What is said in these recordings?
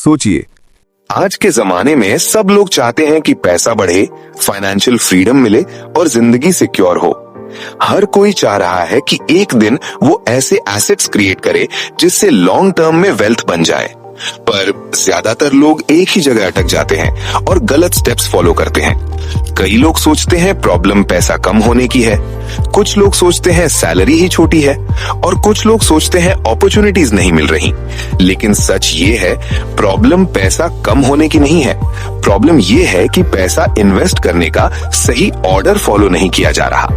सोचिए, आज के जमाने में सब लोग चाहते हैं कि पैसा बढ़े, फाइनेंशियल फ्रीडम मिले और जिंदगी सिक्योर हो। हर कोई चाह रहा है कि एक दिन वो ऐसे एसेट्स क्रिएट करे जिससे लॉन्ग टर्म में वेल्थ बन जाए। पर ज्यादातर लोग एक ही जगह अटक जाते हैं और गलत स्टेप्स फॉलो करते हैं। कई लोग सोचते हैं प्रॉब्लम पैसा कम होने की है, कुछ लोग सोचते हैं सैलरी ही छोटी है और कुछ लोग सोचते हैं अपॉर्चुनिटीज नहीं मिल रही। लेकिन सच ये है, प्रॉब्लम पैसा कम होने की नहीं है। प्रॉब्लम ये है कि पैसा इन्वेस्ट करने का सही ऑर्डर फॉलो नहीं किया जा रहा।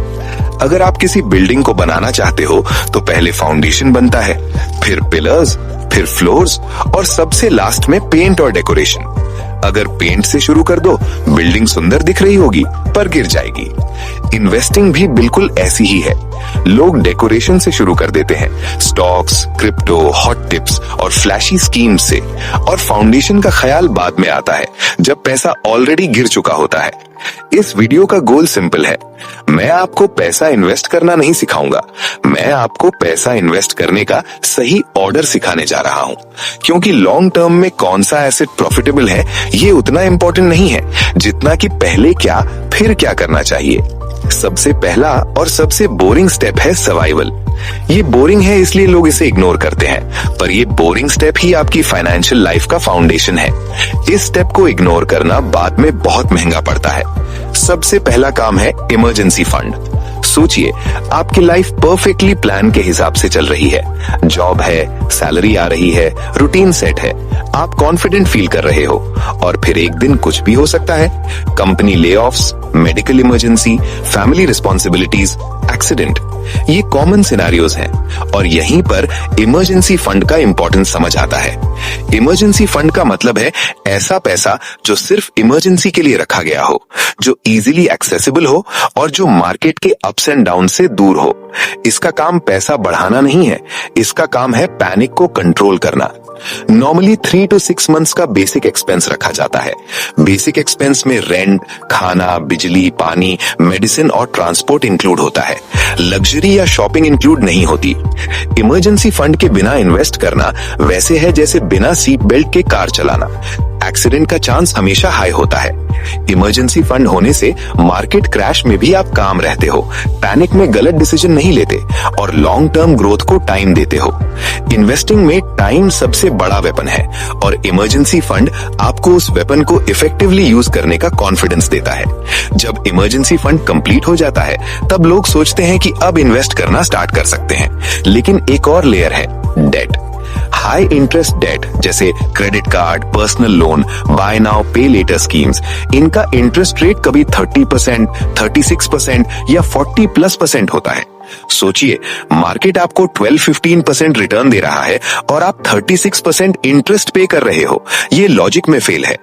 अगर आप किसी बिल्डिंग को बनाना चाहते हो तो पहले फाउंडेशन बनता है, फिर पिलर्स, फिर फ्लोर्स और सबसे लास्ट में पेंट और डेकोरेशन। अगर पेंट से शुरू कर दो, बिल्डिंग सुंदर दिख रही होगी पर गिर जाएगी। इन्वेस्टिंग भी बिल्कुल ऐसी ही है। लोग डेकोरेशन से शुरू कर देते हैं, स्टॉक्स, क्रिप्टो, हॉट टिप्स और फ्लैशी स्कीम से, और फाउंडेशन का ख्याल बाद में आता है जब पैसा ऑलरेडी गिर चुका होता है। इस वीडियो का गोल सिंपल है। मैं आपको पैसा इन्वेस्ट करना नहीं सिखाऊंगा, मैं आपको पैसा इन्वेस्ट करने का सही ऑर्डर सिखाने जा रहा हूं। क्योंकि लॉन्ग टर्म में कौन सा एसेट प्रॉफिटेबल है ये उतना इंपॉर्टेंट नहीं है जितना कि पहले क्या फिर क्या करना चाहिए। सबसे पहला और सबसे बोरिंग स्टेप है सर्वाइवल। ये बोरिंग है इसलिए लोग इसे इग्नोर करते हैं, पर ये बोरिंग स्टेप ही आपकी फाइनेंशियल लाइफ का फाउंडेशन है। इस स्टेप को इग्नोर करना बाद में बहुत महंगा पड़ता है। सबसे पहला काम है इमरजेंसी फंड। सोचिए, आपकी लाइफ परफेक्टली प्लान के हिसाब से चल रही है। जॉब है, सैलरी आ रही है, रूटीन सेट है, आप कॉन्फिडेंट फील कर रहे हो, और फिर एक दिन कुछ भी हो सकता है। Company layoffs, medical emergency, family responsibilities, accident, ये कॉमन सिनेरियोज हैं और यहीं पर इमरजेंसी फंड का इंपॉर्टेंस समझ आता है। इमरजेंसी फंड का मतलब है ऐसा पैसा जो सिर्फ इमरजेंसी के लिए रखा गया हो, जो इजीली एक्सेसिबल हो और जो मार्केट के अप्स एंड डाउन से दूर हो। इसका काम पैसा बढ़ाना नहीं है, इसका काम है पैनिक को कंट्रोल करना। नॉर्मली 3 to 6 मंथ्स का बेसिक एक्सपेंस रखा जाता है। बेसिक एक्सपेंस में रेंट, खाना, बिजली, पानी, मेडिसिन और ट्रांसपोर्ट इंक्लूड होता है। लग्जरी या शॉपिंग इंक्लूड नहीं होती। इमरजेंसी फंड के बिना इन्वेस्ट करना वैसे है जैसे बिना सीट बेल्ट के कार चलाना। एक्सीडेंट का चांस हमेशा हाई होता है। इमरजेंसी फंड होने से मार्केट क्रैश में भी आप काम रहते हो, पैनिक में गलत डिसीजन नहीं लेते और लॉन्ग टर्म ग्रोथ को टाइम देते हो। इन्वेस्टिंग में टाइम सबसे बड़ा वेपन है और इमरजेंसी फंड आपको उस वेपन को इफेक्टिवली यूज करने का कॉन्फिडेंस देता है। जब इमरजेंसी फंड कंप्लीट हो जाता है तब लोग सोचते हैं कि अब इन्वेस्ट करना स्टार्ट कर सकते हैं, लेकिन एक और लेयर है, डेट। हाई इंटरेस्ट डेट जैसे credit card, personal loan, buy now pay later schemes, इनका इंटरेस्ट रेट कभी 30%, 36% या 40+% होता है। सोचिए, मार्केट आपको 12-15% रिटर्न दे रहा है और आप 36% इंटरेस्ट पे कर रहे हो। ये लॉजिक में फेल है।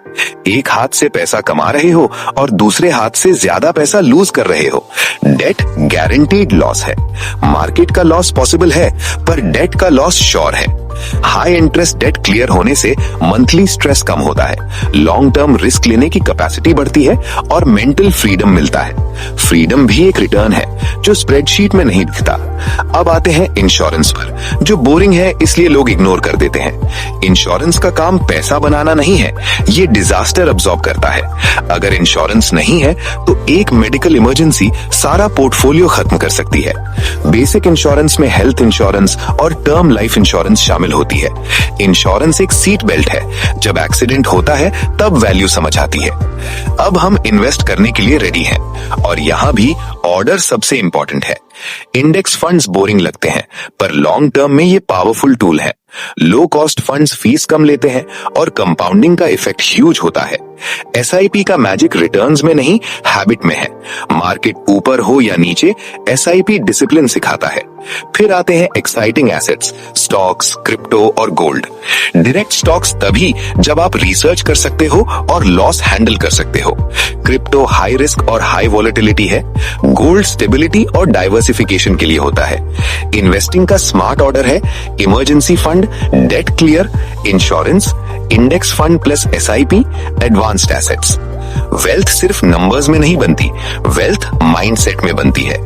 एक हाथ से पैसा कमा रहे हो और दूसरे हाथ से ज्यादा पैसा लूज कर रहे हो। डेट गारंटीड लॉस है। मार्केट का लॉस पॉसिबल है पर डेट का लॉस श्योर है। हाई इंटरेस्ट डेट क्लियर होने से मंथली स्ट्रेस कम होता है, लॉन्ग टर्म रिस्क लेने की कैपेसिटी बढ़ती है और मेंटल फ्रीडम मिलता है। फ्रीडम भी एक रिटर्न है जो स्प्रेडशीट में नहीं दिखता। अब आते हैं इंश्योरेंस पर, जो बोरिंग है इसलिए लोग इग्नोर कर देते हैं। इंश्योरेंस का काम पैसा बनाना नहीं है, ये डिजास्टर अब्सॉर्ब करता है। अगर इंश्योरेंस नहीं है तो एक मेडिकल इमरजेंसी सारा पोर्टफोलियो खत्म कर सकती है। बेसिक इंश्योरेंस में हेल्थ इंश्योरेंस और टर्म लाइफ इंश्योरेंस शामिल होती है। इंश्योरेंस एक सीट बेल्ट है, जब एक्सीडेंट होता है तब वैल्यू समझ आती है। अब हम इन्वेस्ट करने के लिए रेडी हैं और यहाँ भी ऑर्डर सबसे इंपॉर्टेंट है। इंडेक्स फंड्स बोरिंग लगते हैं पर लॉन्ग टर्म में ये पावरफुल टूल है। लो कॉस्ट फंड्स फीस कम लेते हैं और कंपाउंडिंग का इफेक्ट ह्यूज होता है। एसआईपी का मैजिक रिटर्न्स में नहीं, हैबिट में है। मार्केट ऊपर हो या नीचे, एसआईपी डिसिप्लिन सिखाता है। फिर आते हैं एक्साइटिंग एसेट्स, स्टॉक्स, क्रिप्टो और गोल्ड। डायरेक्ट स्टॉक्स तभी जब आप रिसर्च कर सकते हो और लॉस हैंडल कर सकते हो। क्रिप्टो हाई रिस्क और हाई वॉलेटिलिटी है। गोल्ड स्टेबिलिटी और डाइवर्सिफिकेशन के लिए होता है। इन्वेस्टिंग का स्मार्ट ऑर्डर है emergency fund, debt clear, insurance, index fund plus SIP, advanced assets. Wealth सिर्फ नंबर्स में नहीं बनती, वेल्थ माइंडसेट में बनती है।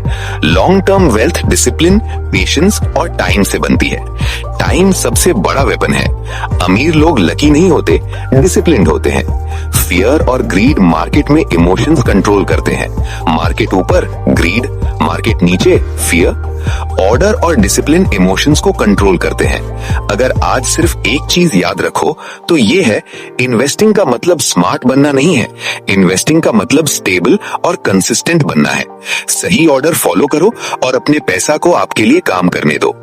Long term wealth discipline, patience और टाइम से बनती है। टाइम सबसे बड़ा वेपन है। अमीर लोग लकी नहीं होते, डिसिप्लिन्ड होते हैं। फियर और ग्रीड मार्केट में इमोशंस कंट्रोल करते हैं। मार्केट ऊपर ग्रीड, मार्केट नीचे फियर। ऑर्डर और डिसिप्लिन इमोशंस को कंट्रोल करते हैं। अगर आज सिर्फ एक चीज याद रखो तो ये है, इन्वेस्टिंग का मतलब स्मार्ट बनना नहीं है, इन्वेस्टिंग का मतलब स्टेबल और कंसिस्टेंट बनना है। सही ऑर्डर फॉलो करो और अपने पैसा को आपके लिए काम करने दो।